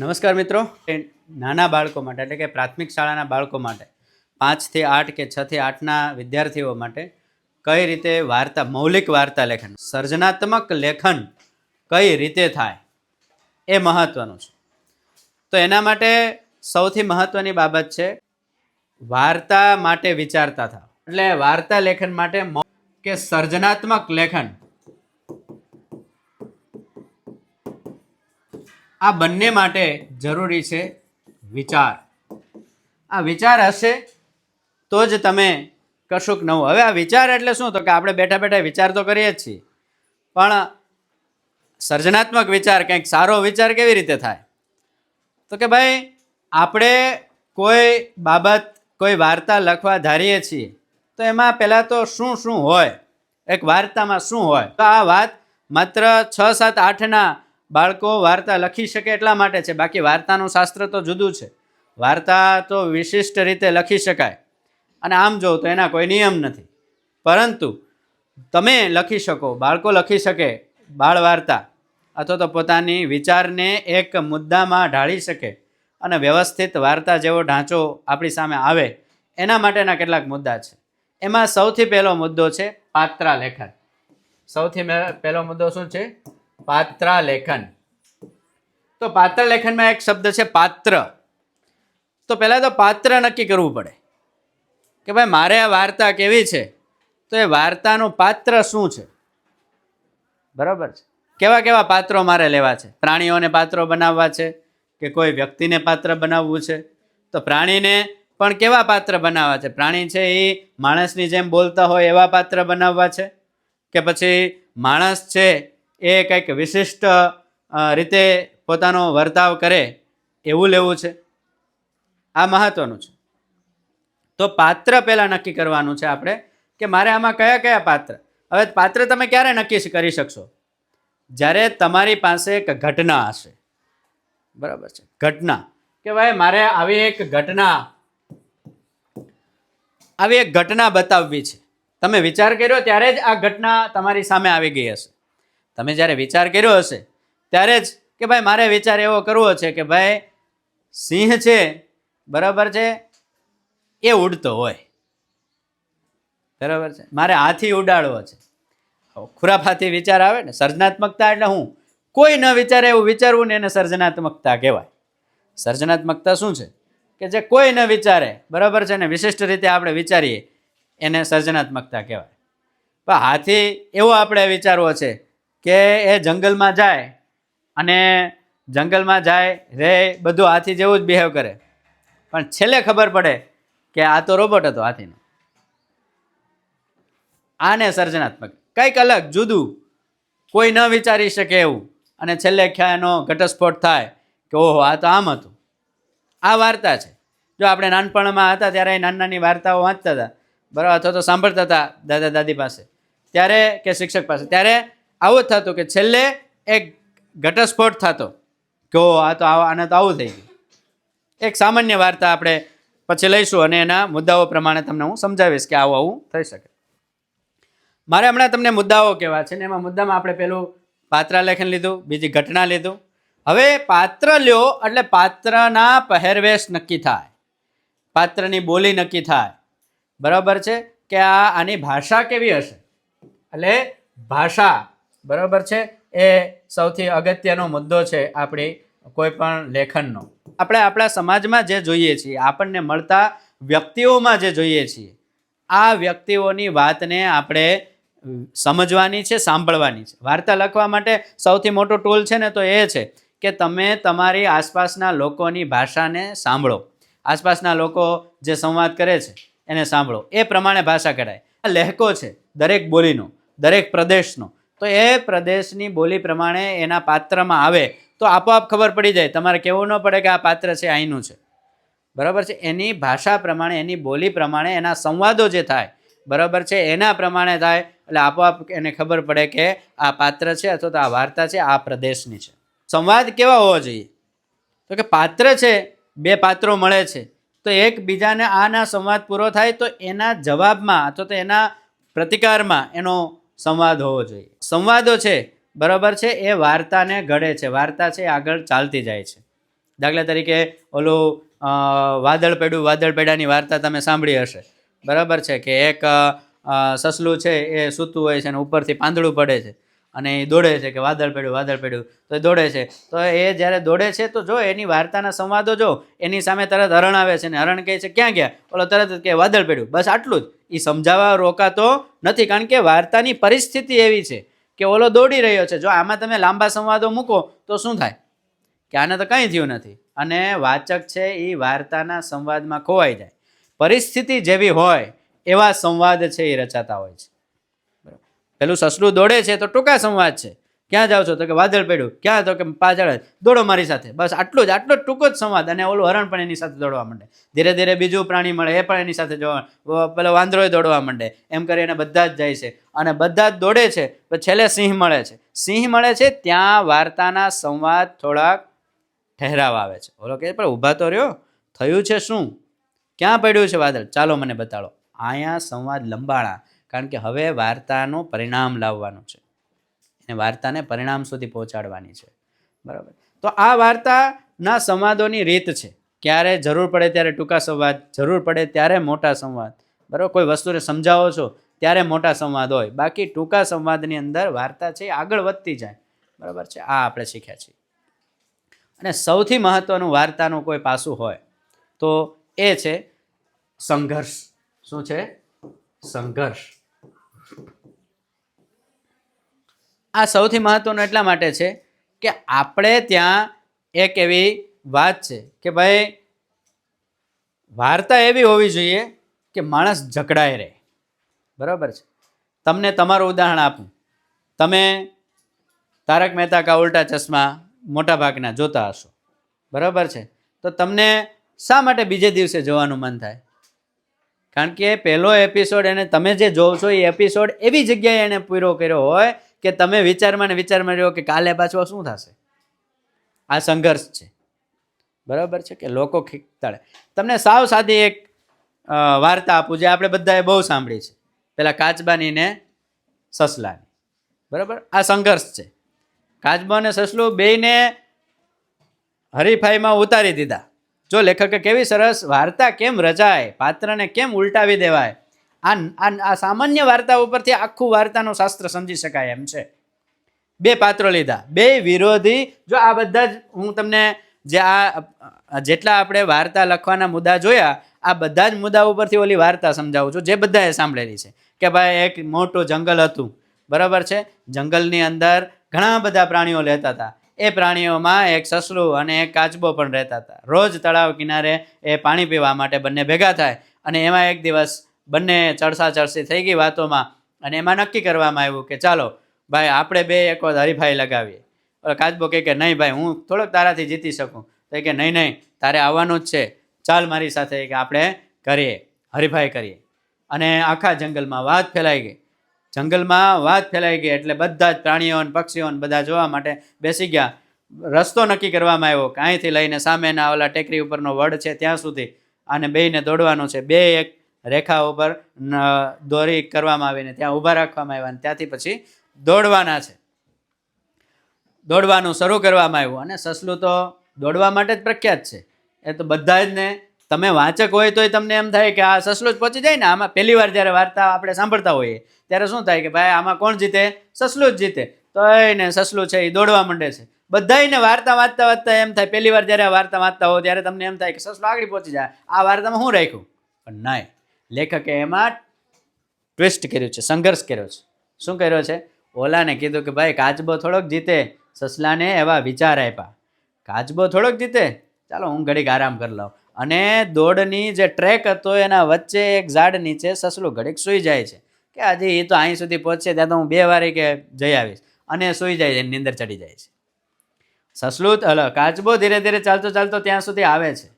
નમસ્કાર મિત્રો, નાના બાળકો માટે એટલે કે પ્રાથમિક શાળાના બાળકો માટે 5 થી 8 કે 6 થી 8ના વિદ્યાર્થીઓ માટે કઈ રીતે વાર્તા મૌલિક વાર્તા લેખન સર્જનાત્મક લેખન કઈ રીતે થાય એ મહત્વનું છે. તો એના માટે સૌથી મહત્વની બાબત છે વાર્તા માટે વિચારતા થાવ. એટલે વાર્તા લેખન માટે કે સર્જનાત્મક લેખન આ બંને માટે જરૂરી છે વિચાર. આ વિચાર હશે તો જ તમે કશુંક નવું. હવે આ વિચાર એટલે શું? તો કે આપણે બેઠા બેઠા વિચાર તો કરીએ જ છીએ, પણ સર્જનાત્મક વિચાર, કંઈક સારો વિચાર કેવી રીતે થાય? તો કે ભાઈ આપણે કોઈ બાબત, કોઈ વાર્તા લખવા ધારીએ છીએ તો એમાં પહેલાં તો શું શું હોય, એક વાર્તામાં શું હોય. તો આ વાત માત્ર 6, 7, 8ના બાળકો વાર્તા લખી શકે એટલા માટે છે. બાકી વાર્તાનું શાસ્ત્ર તો જુદું છે. વાર્તા તો વિશિષ્ટ રીતે લખી શકાય અને આમ જો તો એના કોઈ નિયમ નથી, પરંતુ તમે લખી શકો, બાળકો લખી શકે બાળ વાર્તા, અથવા તો પોતાની વિચારને એક મુદ્દામાં ઢાળી શકે અને વ્યવસ્થિત વાર્તા જેવો ઢાંચો આપણી સામે આવે, એના માટેના કેટલાક મુદ્દા છે. એમાં સૌથી પહેલો મુદ્દો છે પાત્રાલેખન. સૌથી પહેલો મુદ્દો શું છે? પાત્રાલેખન. તો પાત્રલેખનમાં એક શબ્દ છે પાત્ર. તો પહેલાં તો પાત્ર નક્કી કરવું પડે કે ભાઈ મારે આ વાર્તા કેવી છે, તો એ વાર્તાનું પાત્ર શું છે. બરાબર છે. કેવા કેવા પાત્રો મારે લેવા છે? પ્રાણીઓને પાત્રો બનાવવા છે કે કોઈ વ્યક્તિને પાત્ર બનાવવું છે? તો પ્રાણીને પણ કેવા પાત્ર બનાવવા છે? પ્રાણી છે એ માણસની જેમ બોલતા હોય એવા પાત્ર બનાવવા છે કે પછી માણસ છે એ કંઈક વિશિષ્ટ રીતે પોતાનો વર્તાવ કરે એવું લેવું છે? આ મહત્વનું છે. તો પાત્ર પહેલાં નક્કી કરવાનું છે આપણે કે મારે આમાં કયા કયા પાત્ર. હવે પાત્ર તમે ક્યારે નક્કી કરી શકશો? જ્યારે તમારી પાસે એક ઘટના હશે. બરાબર છે. ઘટના કે ભાઈ મારે આવી એક ઘટના બતાવવી છે. તમે વિચાર કર્યો ત્યારે જ આ ઘટના તમારી સામે આવી ગઈ હશે. તમે જ્યારે વિચાર કર્યો હશે ત્યારે જ કે ભાઈ મારે વિચાર એવો કરવો છે કે ભાઈ સિંહ છે, બરાબર છે, એ ઉડતો હોય. બરાબર છે. મારે હાથી ઉડાડવો છે. ખુરાફાથી વિચાર આવે ને. સર્જનાત્મકતા એટલે હું કોઈ ન વિચારે એવું વિચારવું ને એને સર્જનાત્મકતા કહેવાય. સર્જનાત્મકતા શું છે? કે જે કોઈ ન વિચારે, બરાબર છે, ને વિશિષ્ટ રીતે આપણે વિચારીએ એને સર્જનાત્મકતા કહેવાય. પણ હાથી એવો આપણે વિચારવો છે કે એ જંગલમાં જાય અને જંગલમાં જાય રે, બધું હાથી જેવું જ બિહેવ કરે, પણ છેલ્લે ખબર પડે કે આ તો રોબોટ હતો હાથીનો. આને સર્જનાત્મક. કંઈક અલગ જુદું, કોઈ ન વિચારી શકે એવું, અને છેલ્લે એનો ઘટસ્ફોટ થાય કે ઓહો આ તો આમ હતું. આ વાર્તા છે. જો આપણે નાનપણમાં હતા ત્યારે નાની નાની વાર્તાઓ વાંચતા હતા, બરાબર, અથવા તો સાંભળતા હતા દાદા દાદી પાસે ત્યારે કે શિક્ષક પાસે, ત્યારે આવું જ થતું કે છેલ્લે એક ઘટસ્ફોટ થતો કે ઓહો આ તો આને તો આવું થઈ ગયું. એક સામાન્ય વાર્તા આપણે પછી લઈશું અને એના મુદ્દાઓ પ્રમાણે તમને હું સમજાવીશ કે આવું આવું થઈ શકે. મારે હમણાં તમને મુદ્દાઓ કહેવા છે ને એમાં મુદ્દામાં આપણે પેલું પાત્રાલેખન લીધું, બીજી ઘટના લીધું. હવે પાત્ર લ્યો એટલે પાત્રના પહેરવેશ નક્કી થાય, પાત્રની બોલી નક્કી થાય. બરાબર છે કે આની ભાષા કેવી હશે? એટલે ભાષા, બરાબર છે, એ સૌથી અગત્યનો મુદ્દો છે આપણી કોઈ પણ લેખનનો. આપણે આપણા સમાજમાં જે જોઈએ છીએ, આપણને મળતા વ્યક્તિઓમાં જે જોઈએ છીએ, આ વ્યક્તિઓની વાતને આપણે સમજવાની છે, સાંભળવાની છે. વાર્તા લખવા માટે સૌથી મોટો ટૂલ છે ને તો એ છે કે તમે તમારી આસપાસના લોકોની ભાષાને સાંભળો. આસપાસના લોકો જે સંવાદ કરે છે એને સાંભળો, એ પ્રમાણે ભાષા કઢાય. લહેકો છે દરેક બોલીનો, દરેક પ્રદેશનો, તો એ પ્રદેશની બોલી પ્રમાણે એના પાત્રમાં આવે તો આપોઆપ ખબર પડી જાય. તમારે કહેવું ન પડે કે આ પાત્ર છે અહીંનું છે. બરાબર છે. એની ભાષા પ્રમાણે, એની બોલી પ્રમાણે, એના સંવાદો જે થાય, બરાબર છે, એના પ્રમાણે થાય એટલે આપોઆપ એને ખબર પડે કે આ પાત્ર છે અથવા તો આ વાર્તા છે આ પ્રદેશની છે. સંવાદ કેવા હોવો જોઈએ? તો કે પાત્ર છે, બે પાત્રો મળે છે તો એકબીજાને આના સંવાદ પૂરો થાય તો એના જવાબમાં અથવા તો એના પ્રતિકારમાં એનો સંવાદ હોવો જોઈએ. સંવાદો છે, બરાબર છે, એ વાર્તાને ઘડે છે. વાર્તા છે આગળ ચાલતી જાય છે. દાખલા તરીકે ઓલું વાદળ પડ્યાની વાર્તા તમે સાંભળી હશે, બરાબર છે, કે એક સસલું છે એ સૂતું હોય છે અને ઉપરથી પાંદડું પડે છે અને એ દોડે છે કે વાદળ પડ્યું તો એ દોડે છે. તો એ જ્યારે દોડે છે તો જો એની વાર્તાના સંવાદો જો, એની સામે તરત હરણ આવે છે ને હરણ કહે છે ક્યાં ગયા, ઓલો તરત કે વાદળ પડ્યું, બસ આટલું જ. એ સમજાવવા રોકાતો નથી, કારણ કે વાર્તાની પરિસ્થિતિ એવી છે કે ઓલો દોડી રહ્યો છે. જો આમાં તમે લાંબા સંવાદો મૂકો તો શું થાય કે આને તો કંઈ થયું નથી, અને વાચક છે એ વાર્તાના સંવાદમાં ખોવાઈ જાય. પરિસ્થિતિ જેવી હોય એવા સંવાદ છે એ રચાતા હોય છે. પેલું સસલું દોડે છે તો ટૂંકા સંવાદ છે, ક્યાં જાઓ છો તો કે વાદળ પડ્યું, ક્યાં તો કે પાછળ દોડો મારી સાથે, બસ આટલો જ ટૂંકો જ સંવાદ. અને ઓલું હરણ પણ એની સાથે દોડવા માંડે, ધીરે ધીરે બીજું પ્રાણી મળે એ પણ એની સાથે જોવા, પેલો વાંદરોય દોડવા માંડે, એમ કરીને બધા જ જાય છે અને બધા જ દોડે છે. તો છેલ્લે સિંહ મળે છે. ત્યાં વાર્તાના સંવાદ થોડાક ઠહેરાવ આવે છે. ઓલો કે પણ ઊભા તો રહ્યો, થયું છે શું, ક્યાં પડ્યું છે વાદળ, ચાલો મને બતાડો. અહીંયા સંવાદ લંબાણા, કારણ કે હવે વાર્તાનું પરિણામ લાવવાનું છે, એને વાર્તાને પરિણામ સુધી પહોંચાડવાની છે, બરાબર. તો આ વાર્તાના સંવાદોની રીત છે. ક્યારે જરૂર પડે ત્યારે ટૂંકા સંવાદ, જરૂર પડે ત્યારે મોટા સંવાદ, બરાબર. કોઈ વસ્તુને સમજાવો છો ત્યારે મોટા સંવાદ હોય, બાકી ટૂંકા સંવાદની અંદર વાર્તા છે આગળ વધતી જાય, બરાબર છે. આ આપણે શીખ્યા છીએ. અને સૌથી મહત્વનું વાર્તાનું કોઈ પાસું હોય તો એ છે સંઘર્ષ. શું છે? સંઘર્ષ. આ સૌથી મહત્વનું એટલા માટે છે કે આપણે ત્યાં એક એવી વાત છે કે ભાઈ વાર્તા એવી હોવી જોઈએ કે માણસ જકડાય રહે, બરાબર છે. તમને તમારું ઉદાહરણ આપું. તમે તારક મહેતા કા ઉલ્ટા ચશ્મા મોટા ભાગના જોતા હશો, બરાબર છે. તો તમને શા માટે બીજે દિવસે જોવાનું મન થાય? કારણ કે પહેલો એપિસોડ એને તમે જે જોવો છો એ એપિસોડ એવી જગ્યાએ એને પૂરો કર્યો હોય કે તમે વિચારમાં રહ્યો કે કાલે પાછો શું થશે. આ સંઘર્ષ છે, બરાબર છે, કે લોકો ખીખતાડે. તમને સાવ સાદી એક વાર્તા આપું જે આપણે બધાએ બહુ સાંભળી છે, પેલા કાચબાની ને સસલાની, બરાબર. આ સંઘર્ષ છે. કાચબો અને સસલું બેયને હરીફાઈમાં ઉતારી દીધા. જો લેખકે કેવી સરસ વાર્તા કેમ રચાય, પાત્રને કેમ ઉલટાવી દેવાય, આ સામાન્ય વાર્તા ઉપરથી આખું વાર્તાનું શાસ્ત્ર સમજી શકાય એમ છે. બે પાત્રો લીધા, બે વિરોધી. જો આ બધા જ હું તમને જે જેટલા આપણે વાર્તા લખવાના મુદ્દા જોયા, આ બધા જ મુદ્દા ઉપરથી ઓલી વાર્તા સમજાવું છું જે બધાએ સાંભળેલી છે. કે ભાઈ એક મોટું જંગલ હતું, બરાબર છે. જંગલની અંદર ઘણા બધા પ્રાણીઓ રહેતા હતા. એ પ્રાણીઓમાં એક સસલું અને એક કાચબો પણ રહેતા હતા. રોજ તળાવ કિનારે એ પાણી પીવા માટે બંને ભેગા થાય, અને એમાં એક દિવસ બંને ચડસી થઈ ગઈ વાતોમાં, અને એમાં નક્કી કરવામાં આવ્યું કે ચાલો ભાઈ આપણે બે એક વખત હરીફાઈ લગાવીએ. કાચબો કહે કે નહીં ભાઈ, હું થોડોક તારાથી જીતી શકું. તો કે નહીં, તારે આવવાનું જ છે, ચાલ મારી સાથે, કે આપણે કરીએ, હરીફાઈ કરીએ. અને આખા જંગલમાં વાત ફેલાઈ ગઈ. એટલે બધા જ પ્રાણીઓ અને પક્ષીઓ બધા જોવા માટે બેસી ગયા. રસ્તો નક્કી કરવામાં આવ્યો કે અહીંથી લઈને સામેના ઓલા ટેકરી ઉપરનો વડ છે ત્યાં સુધી આને બેયને દોડવાનું છે. બે એક રેખા ઉપર દોરી કરવામાં આવીને ત્યાં ઊભા રાખવામાં આવ્યા, અને ત્યાંથી પછી દોડવાના છે. દોડવાનું શરૂ કરવામાં આવ્યું. અને સસલું તો દોડવા માટે જ પ્રખ્યાત છે. એ તો બધા જ ને, તમે વાંચક હોય તોય તમને એમ થાય કે આ સસલું જ પહોંચી જાય ને. આમાં પહેલી વાર જ્યારે વાર્તા આપણે સાંભળતા હોઈએ ત્યારે શું થાય કે ભાઈ આમાં કોણ જીતે? સસલું જ જીતે. તો એને સસલું છે એ દોડવા માંડે છે. બધાને વાર્તા વાંચતા એમ થાય, પહેલી વાર જ્યારે આ વાર્તા વાંચતા હો ત્યારે તમને એમ થાય કે સસલું આગળ પહોંચી જાય, આ વાર્તામાં શું રાખ્યું? પણ નહીં, લેખકે એમાં ટ્વિસ્ટ કર્યું છે, સંઘર્ષ કર્યો છે. શું કર્યો છે? ઓલાને કીધું કે ભાઈ કાચબો થોડોક જીતે, સસલાને એવા વિચાર આપ્યા. કાચબો થોડોક જીતે, ચાલો હું ઘડીક આરામ કરી લઉં. અને દોડની જે ટ્રેક હતો એના વચ્ચે એક ઝાડ નીચે સસલું ઘડીક સૂઈ જાય છે કે આજે એ તો અહીં સુધી પહોંચશે ત્યાં તો હું 2 વારે કે જઈ આવીશ, અને સૂઈ જાય છે, નીંદર ચડી જાય છે. સસલું કાચબો ધીરે ધીરે ચાલતો ત્યાં સુધી આવે છે,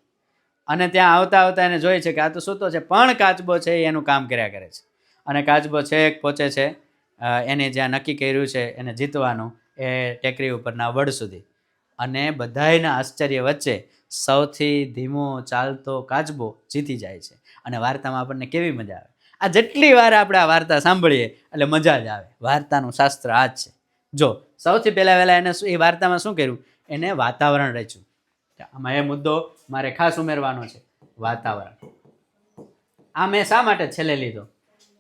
અને ત્યાં આવતા એને જોઈ છે કે આ તો સૂતો છે, પણ કાચબો છે એનું કામ કર્યા કરે છે. અને કાચબો છેક પહોંચે છે એને જ્યાં નક્કી કર્યું છે એને જીતવાનું, એ ટેકરી ઉપરના વડ સુધી. અને બધાયના આશ્ચર્ય વચ્ચે સૌથી ધીમો ચાલતો કાચબો જીતી જાય છે. અને વાર્તામાં આપણને કેવી મજા આવે! આ જેટલી વાર આપણે આ વાર્તા સાંભળીએ એટલે મજા જ આવે. વાર્તાનું શાસ્ત્ર આ જ છે. જો સૌથી પહેલાં એને એ વાર્તામાં શું કર્યું? એને વાતાવરણ રચ્યું. આમાં એ મુદ્દો મારે ખાસ ઉમેરવાનો છે, વાતાવરણ. આ મેં શા માટે છેલ્લે લીધો?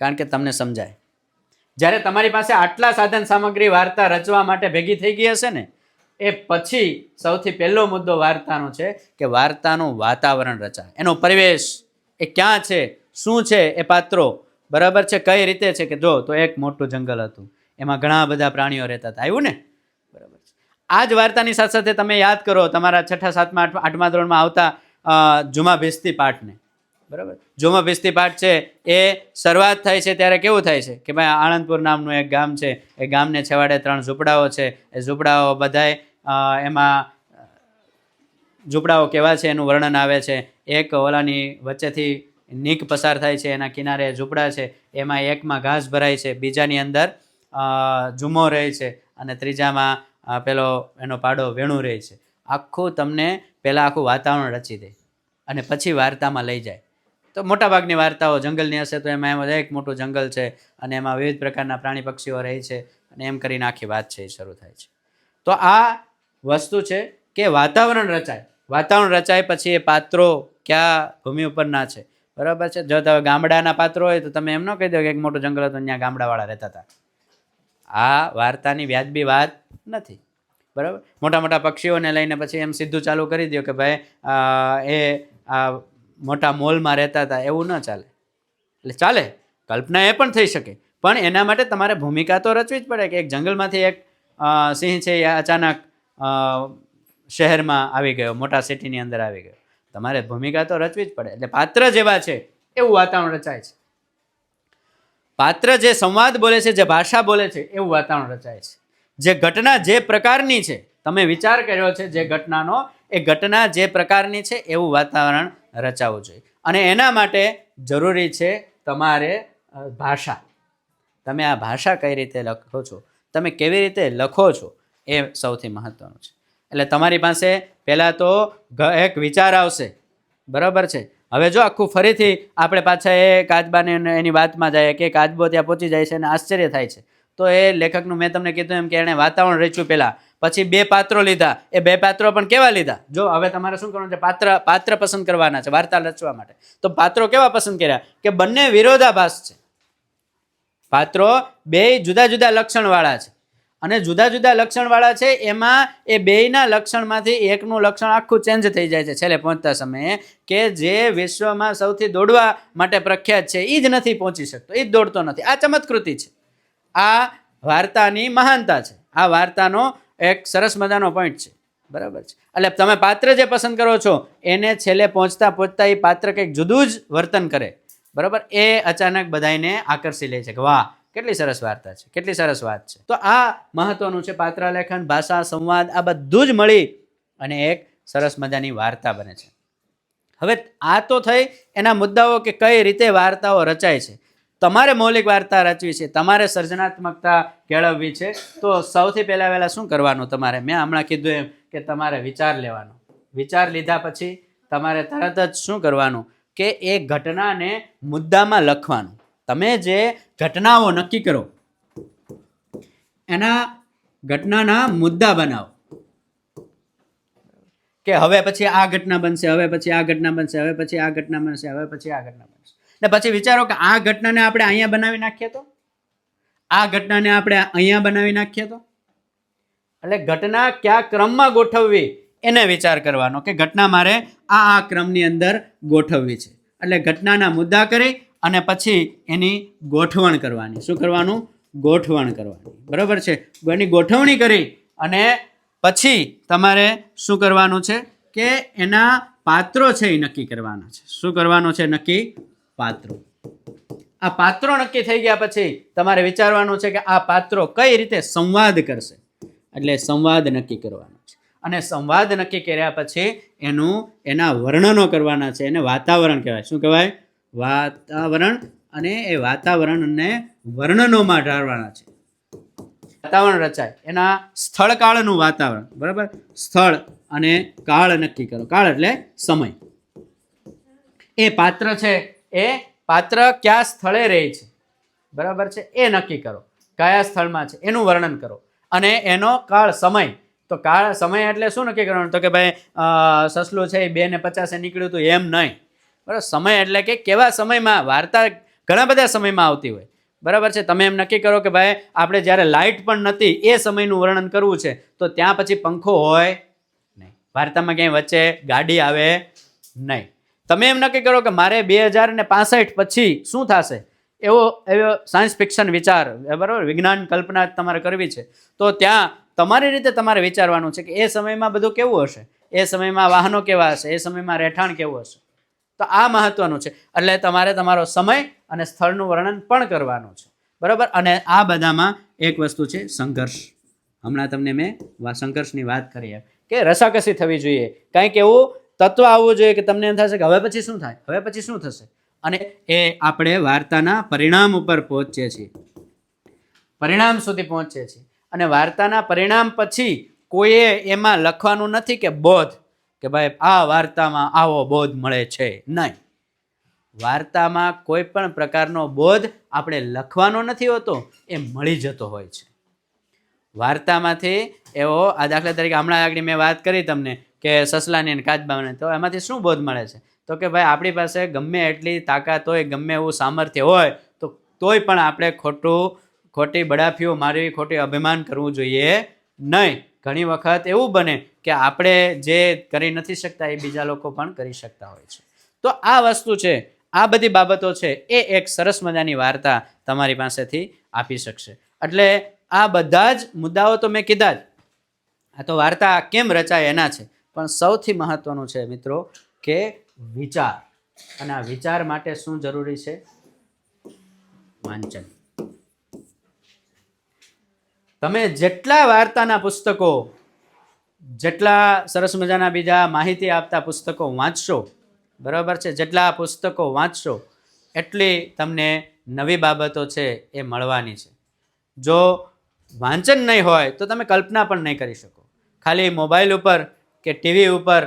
કારણ કે તમને સમજાય. જ્યારે તમારી પાસે આટલા સાધન સામગ્રી વાર્તા રચવા માટે ભેગી થઈ ગઈ હશે ને, એ પછી સૌથી પહેલો મુદ્દો વાર્તાનો છે કે વાર્તાનું વાતાવરણ રચાય, એનો પરિવેશ, એ ક્યાં છે, શું છે એ પાત્રો, બરાબર છે, કઈ રીતે છે. કે જો તો એક મોટું જંગલ હતું, એમાં ઘણા બધા પ્રાણીઓ રહેતા હતા, આવ્યું ને, બરાબર છે. આ જ વાર્તાની સાથે સાથે તમે યાદ કરો તમારા 6ઠા 7મા 8મા ધોરણમાં આવતા જુમા ભીસ્તી પાઠને, બરાબર. જુમા ભીસ્તી પાઠ છે એ શરૂઆત થાય છે ત્યારે કેવું થાય છે કે ભાઈ આણંદપુર નામનું એક ગામ છે, એ ગામને છેવાડે 3 ઝૂંપડાઓ છે, એ ઝૂંપડાઓ બધાય એમાં ઝૂંપડાઓ કેવા છે એનું વર્ણન આવે છે. એક ઓલાની વચ્ચેથી નીક પસાર થાય છે, એના કિનારે ઝૂંપડા છે, એમાં એકમાં ઘાસ ભરાય છે, બીજાની અંદર ઝુમો રહે છે, અને ત્રીજામાં પેલો એનો પાડો વેણું રહે છે. આખું તમને પહેલાં આખું વાતાવરણ રચી દે અને પછી વાર્તામાં લઈ જાય. તો મોટાભાગની વાર્તાઓ જંગલની હશે તો એમાં એક મોટું જંગલ છે અને એમાં વિવિધ પ્રકારના પ્રાણી પક્ષીઓ રહે છે અને એમ કરીને આખી વાત છે એ શરૂ થાય છે. તો આ વસ્તુ છે કે વાતાવરણ રચાય. વાતાવરણ રચાય પછી એ પાત્રો કયા ભૂમિ ઉપરના છે, બરાબર છે. જો તમે ગામડાના પાત્રો હોય તો તમે એમ ન કહી દો કે એક મોટું જંગલ હતું ત્યાં ગામડાવાળા રહેતા હતા. આ વાર્તાની વ્યાજબી વાત નથી, બરાબર. મોટા મોટા પક્ષીઓને લઈને પછી એમ સીધું ચાલુ કરી દો કે ભાઈ એ મોટા મોલમાં રહેતા હતા, એવું ન ચાલે. એટલે ચાલે, કલ્પના એ પણ થઈ શકે, પણ એના માટે તમારે ભૂમિકા તો રચવી જ પડે કે એક જંગલમાંથી એક સિંહ છે એ અચાનક શહેરમાં આવી ગયો, મોટા સિટીની અંદર આવી ગયો. તમારે ભૂમિકા તો રચવી જ પડે. એટલે પાત્ર જેવા છે એવું વાતાવરણ રચાય છે. પાત્ર જે સંવાદ બોલે છે, જે ભાષા બોલે છે, એવું વાતાવરણ રચાય છે. જે ઘટના જે પ્રકારની છે, તમે વિચાર કર્યો છે જે ઘટનાનો, એ ઘટના જે પ્રકારની છે એવું વાતાવરણ રચાવવું જોઈએ. અને એના માટે જરૂરી છે તમારે ભાષા. તમે આ ભાષા કઈ રીતે લખો છો, તમે કેવી રીતે લખો છો, એ સૌથી મહત્વનું છે. એટલે તમારી પાસે પહેલાં તો એક વિચાર આવશે, બરાબર છે. હવે જો આખું ફરીથી આપણે પાછા એ કાચબાને એની વાતમાં જાય કે કાચબો ત્યાં પહોંચી જાય છે અને આશ્ચર્ય થાય છે. તો એ લેખકનું મેં તમને કીધું એમ કે એણે વાતાવરણ રચ્યું પહેલાં, પછી 2 પાત્રો લીધા. એ 2 પાત્રો પણ કેવા લીધા? જો હવે તમારે શું કરવાનું છે, પાત્ર પસંદ કરવાના છે વાર્તા રચવા માટે. તો પાત્રો કેવા પસંદ કર્યા કે બંને વિરોધાભાસ છે. પાત્રો 2 જુદા જુદા લક્ષણવાળા છે, અને જુદા જુદા લક્ષણવાળા છે એમાં એ 2ના લક્ષણમાંથી એકનું લક્ષણ આખું ચેન્જ થઈ જાય છે છેલ્લે પહોંચતા સમયે, કે જે વિશ્વમાં સૌથી દોડવા માટે પ્રખ્યાત છે એ જ નથી પહોંચી શકતો, એ જ દોડતો નથી. આ ચમત્કૃતિ છે, આ વાર્તાની મહાનતા છે, આ વાર્તાનો એક સરસ મજાનો પોઈન્ટ છે, બરાબર છે. એટલે તમે પાત્ર જે પસંદ કરો છો એને છેલ્લે પહોંચતા પહોંચતા એ પાત્ર કંઈક જુદું જ વર્તન કરે, બરાબર. એ અચાનક બધાને આકર્ષી લે છે કે વાહ કેટલી સરસ વાર્તા છે, કેટલી સરસ વાત છે. તો આ મહત્વનું છે. પાત્ર લેખન, ભાષા, સંવાદ, આ બધું જ મળી અને એક સરસ મજાની વાર્તા બને છે. હવે આ તો થઈ એના મુદ્દાઓ કે કઈ રીતે વાર્તાઓ રચાય છે. તમારે મૌલિક વાર્તા રચવી છે, તમારે સર્જનાત્મકતા કેળવવી છે, તો સૌથી પહેલાં શું કરવાનું તમારે? મેં હમણાં કીધું એમ કે તમારે વિચાર લેવાનો. વિચાર લીધા પછી તમારે તરત જ શું કરવાનું કે એ ઘટનાને મુદ્દામાં લખવાનું. તમે જે ઘટનાઓ નક્કી કરો એના ઘટનાના મુદ્દા બનાવો કે હવે પછી આ ઘટના બનશે, હવે પછી આ ઘટના બનશે, હવે પછી આ ઘટના બનશે, હવે પછી આ ઘટના બનશે. ને પછી વિચારો કે આ ઘટનાને આપણે અહીંયા બનાવી નાખીએ તો, આ ઘટનાને આપણે અહીંયા બનાવી નાખીએ તો. એટલે ઘટના કયા ક્રમમાં ગોઠવવી એને વિચાર કરવાનો કે ઘટના મારે આ ક્રમની અંદર ગોઠવવી છે. એટલે ઘટનાના મુદ્દા કરી અને પછી એની ગોઠવણ કરવાની. શું કરવાનું? ગોઠવણ કરવાની, બરાબર છે. એની ગોઠવણી કરી અને પછી તમારે શું કરવાનું છે કે એના પાત્રો છે એ નક્કી કરવાના છે. શું કરવાનું છે? નક્કી પાત્રો. આ પાત્રો નક્કી થઈ ગયા પછી તમારે વિચારવાનું છે કે આ પાત્રો કઈ રીતે સંવાદ કરશે. એટલે સંવાદ નક્કી કરવાનો છે, અને સંવાદ નક્કી કર્યા પછી એના વર્ણનો કરવાના છે. એને વાતાવરણ કહેવાય. શું કહેવાય? વાતાવરણ. અને એ વાતાવરણને વર્ણનોમાં ઢાળવાના છે. વાતાવરણ રચાય એના સ્થળ કાળનું વાતાવરણ, બરાબર. સ્થળ અને કાળ નક્કી કરો. કાળ એટલે સમય. એ પાત્ર છે એ પાત્ર કયા સ્થળે રહે છે, બરાબર છે, એ નક્કી કરો. કયા સ્થળમાં છે એનું વર્ણન કરો, અને એનો કાળ સમય. તો કાળ સમય એટલે શું નક્કી કરવાનું? તો કે ભાઈ સસલું છે એ 2:50 નીકળ્યું હતું એમ નહીં, બરાબર. સમય એટલે કે કેવા સમયમાં, વાર્તા ઘણા બધા સમયમાં આવતી હોય, બરાબર છે. તમે એમ નક્કી કરો કે ભાઈ આપણે જ્યારે લાઇટ પણ નથી એ સમયનું વર્ણન કરવું છે, તો ત્યાં પછી પંખો હોય નહીં, વાર્તામાં ક્યાંય વચ્ચે ગાડી આવે નહીં. તમે એમ નક્કી કરો કે મારે 2065 પછી શું થશે, એવો સાયન્સ ફિક્શન વિચાર, બરાબર, વિજ્ઞાન કલ્પના તમારે કરવી છે, તો ત્યાં તમારી રીતે તમારે વિચારવાનું છે કે એ સમયમાં બધું કેવું હશે, એ સમયમાં વાહનો કેવા હશે, એ સમયમાં રહેઠાણ કેવું હશે. તો આ મહત્વનું છે. એટલે તમારે તમારો સમય અને સ્થળનું વર્ણન પણ કરવાનું છે, બરાબર. અને આ બધામાં એક વસ્તુ છે સંઘર્ષ. હમણાં તમને મેં સંઘર્ષની વાત કરી કે રસાકસી થવી જોઈએ, કંઈક એવું તત્વ આવવું જોઈએ કે તમને એમ થશે કે હવે પછી શું થાય, હવે પછી શું થશે. અને એ આપણે વાર્તાના પરિણામ ઉપર પહોંચીએ છીએ, પરિણામ સુધી પહોંચીએ છીએ. અને વાર્તાના પરિણામ પછી કોઈએ એમાં લખવાનું નથી કે બોધ, કે ભાઈ આ વાર્તામાં આવો બોધ મળે છે, નહીં. વાર્તામાં કોઈ પણ પ્રકારનો બોધ આપણે લખવાનો નથી હોતો, એ મળી જતો હોય છે વાર્તામાંથી. એવો આ દાખલા તરીકે હમણાં આગળ મેં વાત કરી તમને કે સસલાની અને કાચબાને, તો એમાંથી શું બોધ મળે છે? તો કે ભાઈ આપણી પાસે ગમે એટલી તાકાત હોય, ગમે એવું સામર્થ્ય હોય, તો તોય પણ આપણે ખોટી બડાફીઓ મારવી, ખોટી અભિમાન કરવું જોઈએ નહીં. ઘણી વખત એવું બને કે આપણે જે કરી નથી શકતા એ બીજા લોકો પણ કરી શકતા હોય છે. તો આ વસ્તુ છે, આ બધી બાબતો છે, એ એક સરસ મજાની વાર્તા તમારી પાસેથી આપી શકશે. એટલે આ બધા જ મુદ્દાઓ તો મેં કીધા જ, આ તો વાર્તા કેમ રચાય એના છે, પણ સૌથી મહત્વનું છે મિત્રો કે વિચાર. અને આ વિચાર માટે શું જરૂરી છે? વાંચન. તમે જેટલા વાર્તાના પુસ્તકો, જેટલા સરસ મજાના બીજા માહિતી આપતા પુસ્તકો વાંચશો, બરાબર છે, જેટલા પુસ્તકો વાંચશો એટલી તમને નવી બાબતો છે એ મળવાની છે. જો વાંચન નહીં હોય તો તમે કલ્પના પણ નહીં કરી શકો. ખાલી મોબાઈલ ઉપર કે ટીવી ઉપર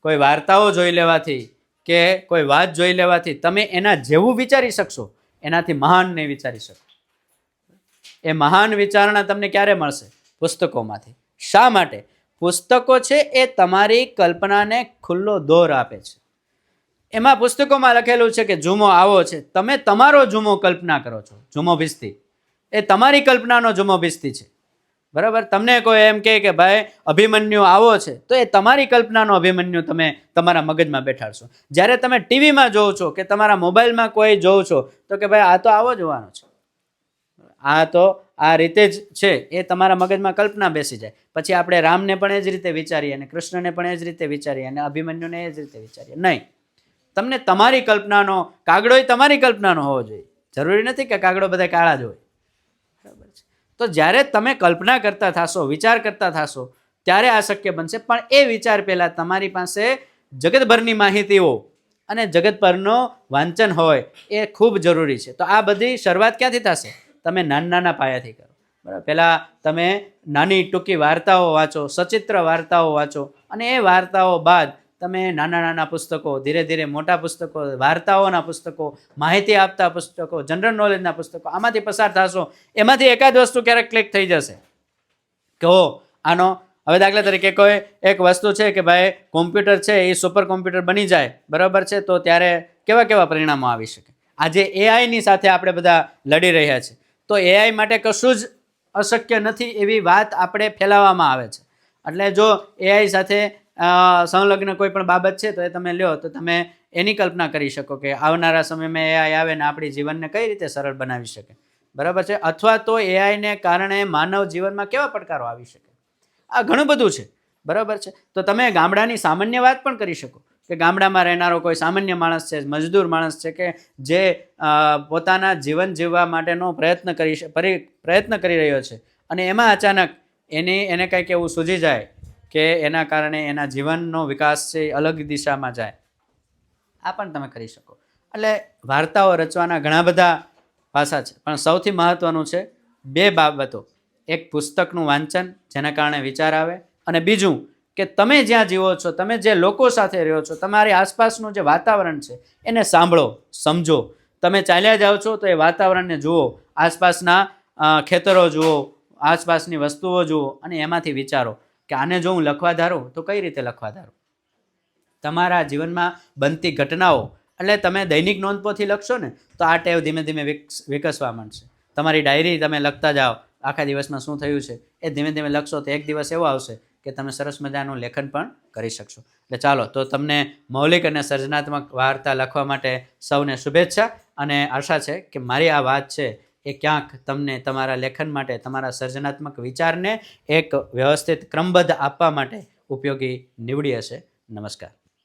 કોઈ વાર્તાઓ જોઈ લેવાથી કે કોઈ વાત જોઈ લેવાથી તમે એના જેવું વિચારી શકશો, એનાથી મહાન નહીં વિચારી શકો. એ મહાન વિચારણા તમને ક્યારે મળશે? પુસ્તકોમાંથી. શા માટે? પુસ્તકો છે એ તમારી કલ્પનાને ખુલ્લો દોર આપે છે. એમાં પુસ્તકોમાં લખેલું છે કે જુમો આવો છે, તમે તમારો જુમો કલ્પના કરો છો. જુમો ભીસ્તી એ તમારી કલ્પનાનો જુમો ભીસ્તી છે, બરાબર. તમને કોઈ એમ કે ભાઈ અભિમન્યુ આવો છે, તો એ તમારી કલ્પનાનો અભિમન્યુ તમે તમારા મગજમાં બેઠાડશો. જ્યારે તમે ટીવીમાં જોવો છો કે તમારા મોબાઈલમાં કોઈ જોવો છો, તો કે ભાઈ આ તો આવો જોવાનો છે, આ તો આ રીતે જ છે, એ તમારા મગજમાં કલ્પના બેસી જાય. પછી આપણે રામને પણ એ જ રીતે વિચારીએ, અને કૃષ્ણને પણ એ જ રીતે વિચારીએ, અને અભિમન્યુને એ જ રીતે વિચારીએ. નહીં, તમને તમારી કલ્પનાનો, કાગડોય તમારી કલ્પનાનો હોવો જોઈએ. જરૂરી નથી કે કાગડો બધા કાળા જ હોય, બરાબર છે. તો જ્યારે તમે કલ્પના કરતા થશો, વિચાર કરતા થશો, ત્યારે આ શક્ય બનશે. પણ એ વિચાર પહેલાં તમારી પાસે જગતભરની માહિતીઓ અને જગત પરનો વાંચન હોય એ ખૂબ જરૂરી છે. તો આ બધી શરૂઆત ક્યાંથી થશે? તમે નાના પાયાથી કરો, બરાબર. પહેલાં તમે નાની ટૂંકી વાર્તાઓ વાંચો, સચિત્ર વાર્તાઓ વાંચો, અને એ વાર્તાઓ બાદ તમે નાના પુસ્તકો, ધીરે ધીરે મોટા પુસ્તકો, વાર્તાઓના પુસ્તકો, માહિતી આપતા પુસ્તકો, જનરલ નોલેજના પુસ્તકો, આમાંથી પસાર થશો. એમાંથી એકાદ વસ્તુ ક્યારેક ક્લિક થઈ જશે કે હો આનો, હવે દાખલા તરીકે કોઈ એક વસ્તુ છે કે ભાઈ કોમ્પ્યુટર છે એ સુપર કોમ્પ્યુટર બની જાય, બરાબર છે, તો ત્યારે કેવા કેવા પરિણામો આવી શકે. આજે એઆઈની સાથે આપણે બધા લડી રહ્યા છીએ, તો એઆઈ માટે કશું જ અશક્ય નથી એવી વાત આપણે ફેલાવવામાં આવે છે. એટલે જો એઆઈ સાથે સંલગ્ન કોઈ પણ બાબત છે તો એ તમે લ્યો, તો તમે એની કલ્પના કરી શકો કે આવનારા સમયમાં એઆઈ આવે ને આપણી જીવનને કઈ રીતે સરળ બનાવી શકે, બરાબર છે. અથવા તો એઆઈને કારણે માનવ જીવનમાં કેવા પડકારો આવી શકે, આ ઘણું બધું છે, બરાબર છે. તો તમે ગામડાની સામાન્ય વાત પણ કરી શકો કે ગામડામાં રહેનારો કોઈ સામાન્ય માણસ છે, મજદૂર માણસ છે કે જે પોતાના જીવન જીવવા માટેનો પ્રયત્ન કરી રહ્યો છે, અને એમાં અચાનક એને કંઈક એવું સૂઝી જાય કે એના કારણે એના જીવનનો વિકાસ છે અલગ દિશામાં જાય, આ પણ તમે કરી શકો. એટલે વાર્તાઓ રચવાના ઘણા બધા પાસા છે, પણ સૌથી મહત્વનું છે બે બાબતો. એક પુસ્તકનું વાંચન, જેના કારણે વિચાર આવે, અને બીજું કે તમે જ્યાં જીવો છો, તમે જે લોકો સાથે રહ્યો છો, તમારી આસપાસનું જે વાતાવરણ છે એને સાંભળો, સમજો. તમે ચાલ્યા જાઓ છો તો એ વાતાવરણને જુઓ, આસપાસના ખેતરો જુઓ, આસપાસની વસ્તુઓ જુઓ, અને એમાંથી વિચારો કે આને જો હું લખવા ધારું તો કઈ રીતે લખવા ધારું. તમારા જીવનમાં બનતી ઘટનાઓ એટલે તમે દૈનિક નોંધપોથી લખશો ને તો આ ટેવ ધીમે ધીમે વિકસવા માંડશે. તમારી ડાયરી તમે લખતા જાઓ, આખા દિવસમાં શું થયું છે એ ધીમે ધીમે લખશો તો એક દિવસ એવો આવશે કે તમે સરસ મજાનું લેખન પણ કરી શકશો. એટલે ચાલો તો તમને મૌલિક અને સર્જનાત્મક વાર્તા લખવા માટે સૌને શુભેચ્છા, અને આશા છે કે મારી આ વાત છે એ ક્યાંક તમને તમારા લેખન માટે, તમારા સર્જનાત્મક વિચારને એક વ્યવસ્થિત ક્રમબદ્ધ આપવા માટે ઉપયોગી નીવડી હશે. નમસ્કાર.